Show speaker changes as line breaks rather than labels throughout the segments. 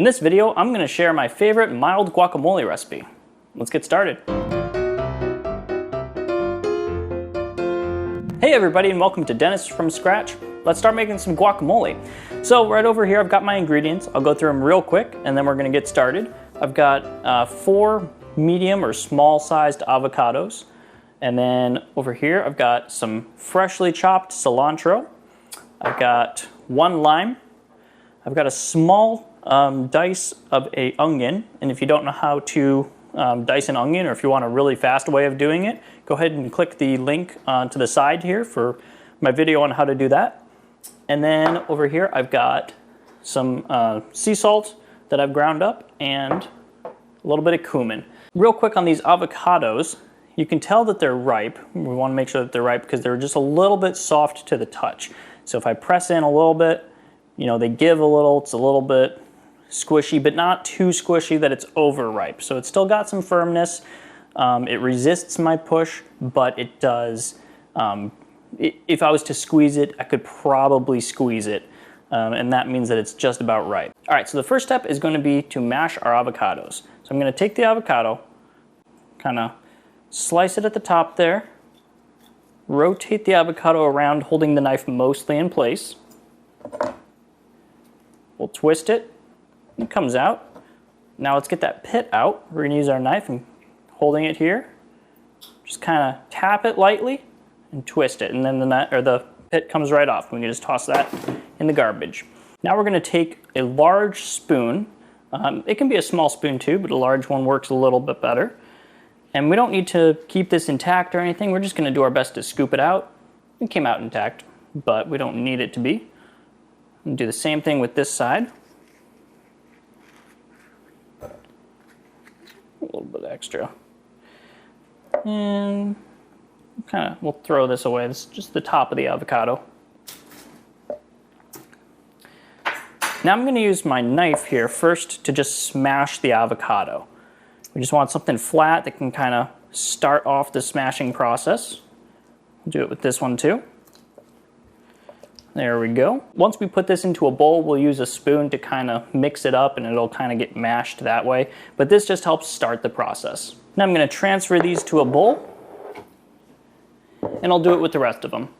In this video, I'm going to share my favorite mild guacamole recipe. Let's get started. Hey everybody, and welcome to Dennis from Scratch. Let's start making some guacamole. So right over here, I've got my ingredients. I'll go through them real quick and then we're going to get started. I've got 4 medium or small sized avocados. And then over here, I've got some freshly chopped cilantro. I've got 1 lime. I've got a small dice of an onion. And if you don't know how to dice an onion, or if you want a really fast way of doing it, go ahead and click the link to the side here for my video on how to do that. And then over here, I've got some sea salt that I've ground up and a little bit of cumin. Real quick on these avocados, you can tell that they're ripe. We want to make sure that they're ripe because they're just a little bit soft to the touch. So if I press in a little bit, you know, they give a little, it's a little bit squishy, but not too squishy that it's overripe. So it's still got some firmness. It resists my push, but it does, if I was to squeeze it, I could probably squeeze it. And that means that it's just about right. All right, so the first step is going to be to mash our avocados. So I'm going to take the avocado, kind of slice it at the top there, rotate the avocado around, holding the knife mostly in place. We'll twist it. It comes out. Now let's get that pit out. We're going to use our knife and holding it here. Just kind of tap it lightly and twist it, and then the pit comes right off. We can just toss that in the garbage. Now we're going to take a large spoon. It can be a small spoon too, but a large one works a little bit better. And we don't need to keep this intact or anything. We're just going to do our best to scoop it out. It came out intact, but we don't need it to be. And do the same thing with this side. A little bit extra. And we'll throw this away. This is just the top of the avocado. Now I'm going to use my knife here first to just smash the avocado. We just want something flat that can kind of start off the smashing process. We'll do it with this one too. There we go. Once we put this into a bowl, we'll use a spoon to kind of mix it up and it'll kind of get mashed that way. But this just helps start the process. Now I'm going to transfer these to a bowl and I'll do it with the rest of them.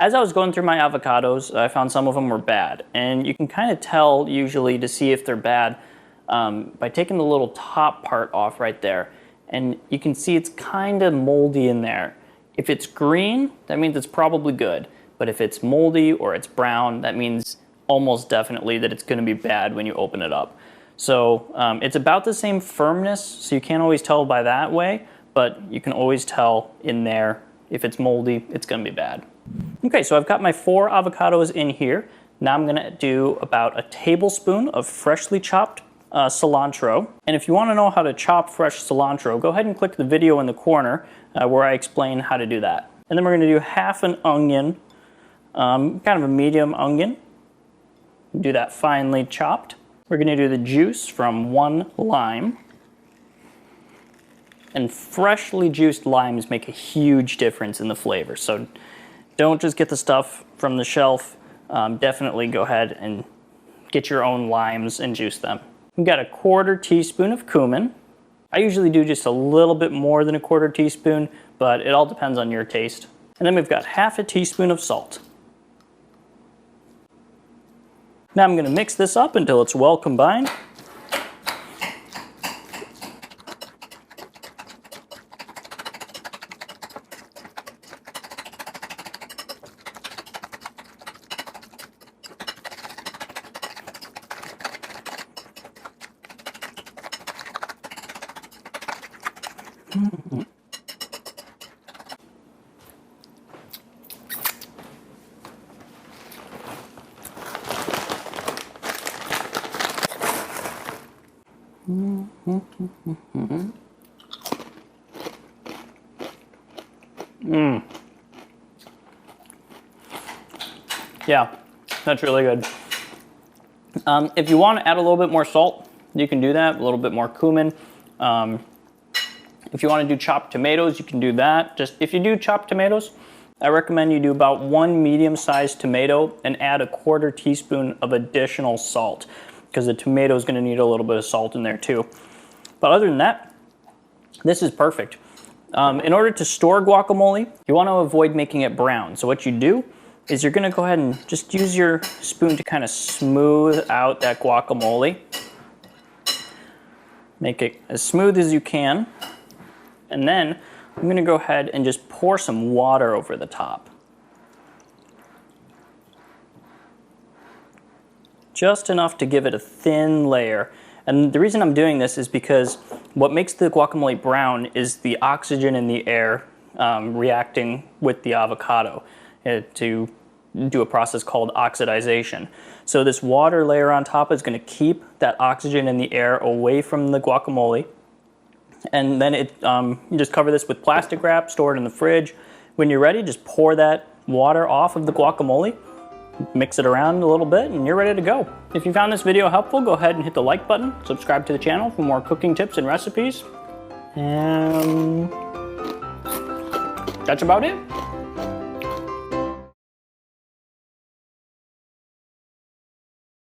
As I was going through my avocados, I found some of them were bad. And you can kind of tell usually to see if they're bad by taking the little top part off right there. And you can see it's kind of moldy in there. If it's green, that means it's probably good. But if it's moldy or it's brown, that means almost definitely that it's going to be bad when you open it up. So it's about the same firmness, so you can't always tell by that way, but you can always tell in there if it's moldy, it's going to be bad. Okay, so I've got my 4 avocados in here. Now I'm going to do about a tablespoon of freshly chopped cilantro. And if you want to know how to chop fresh cilantro, go ahead and click the video in the corner where I explain how to do that. And then we're going to do half an onion, kind of a medium onion. Do that finely chopped. We're going to do the juice from 1 lime. And freshly juiced limes make a huge difference in the flavor. So don't just get the stuff from the shelf. Definitely go ahead and get your own limes and juice them. We've got a 1/4 teaspoon of cumin. I usually do just a little bit more than a 1/4 teaspoon, but it all depends on your taste. And then we've got half a teaspoon of salt. Now I'm going to mix this up until it's well combined. Yeah, that's really good. If you want to add a little bit more salt, you can do that, a little bit more cumin. If you want to do chopped tomatoes, you can do that. Just if you do chopped tomatoes, I recommend you do about 1 medium-sized tomato and add a 1/4 teaspoon of additional salt, because the tomato is going to need a little bit of salt in there too. But other than that, this is perfect. In order to store guacamole, you want to avoid making it brown. So what you do is you're going to go ahead and just use your spoon to kind of smooth out that guacamole. Make it as smooth as you can. And then I'm going to go ahead and just pour some water over the top. Just enough to give it a thin layer. And the reason I'm doing this is because what makes the guacamole brown is the oxygen in the air reacting with the avocado to do a process called oxidization. So this water layer on top is going to keep that oxygen in the air away from the guacamole. And then you just cover this with plastic wrap, store it in the fridge. When you're ready, just pour that water off of the guacamole, mix it around a little bit, and you're ready to go. If you found this video helpful, go ahead and hit the like button, subscribe to the channel for more cooking tips and recipes. And that's about it.